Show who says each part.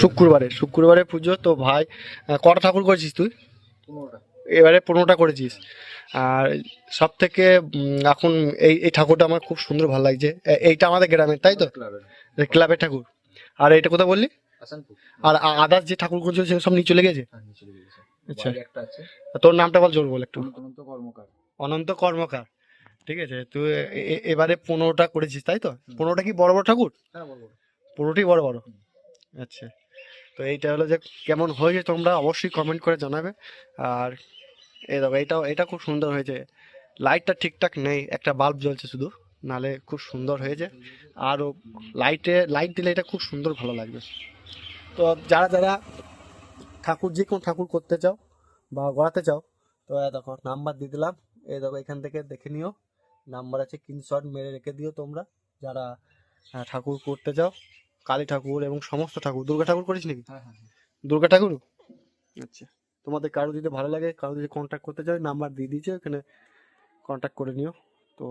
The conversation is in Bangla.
Speaker 1: শুক্রবারে পুজো তো ভাই। কটা ঠাকুর করেছিস তুই? এবারে 15টা করেছিস। আর সব থেকে এখন এই ঠাকুরটা আমার খুব সুন্দর ভালো লাগছে। এইটা আমাদের গ্রামের, তাই তো? ক্লাবের ঠাকুর। আর এটা কোথা বললি? আর আদার্স যে ঠাকুর করছিল সেগুলো সব নিয়ে চলে গেছে। আচ্ছা, তোর নামটা বল, জোর বল একটু। অনন্ত কর্মকার। ঠিক আছে, তুই এবারে 15টা করেছিস, তাই তো? 15টা কি বড় বড় ঠাকুর? 15টি বড় বড়। আচ্ছা, তো এইটা হলো যে কেমন হয়েছে তোমরা অবশ্যই কমেন্ট করে জানাবে। আর এই দেখো, এটা খুব সুন্দর হয়েছে। লাইটটা ঠিকঠাক নেই, একটা বাল্ব জ্বলছে শুধু, নালে খুব সুন্দর হয়েছে। আরও লাইট দিলে এটা খুব সুন্দর ভালো লাগবে। তো যারা যারা যে কোনো ঠাকুর করতে চাও বা গড়াতে চাও, তো দেখো নাম্বার দিয়ে দিলাম। এই দেখো, এখান থেকে দেখে নিও, নাম্বার আছে, স্ক্রিনশট মেরে রেখে দিও তোমরা যারা ঠাকুর করতে চাও। কালী ঠাকুর এবং সমস্ত ঠাকুর। দুর্গা ঠাকুর করিস নাকি? দুর্গা ঠাকুর। আচ্ছা, তোমাদের কারো যদি ভালো লাগে, কারো যদি কন্ট্যাক্ট করতে চাও, নাম্বার দিয়ে দিয়েছে, ওখানে কন্ট্যাক্ট করে নিও। তো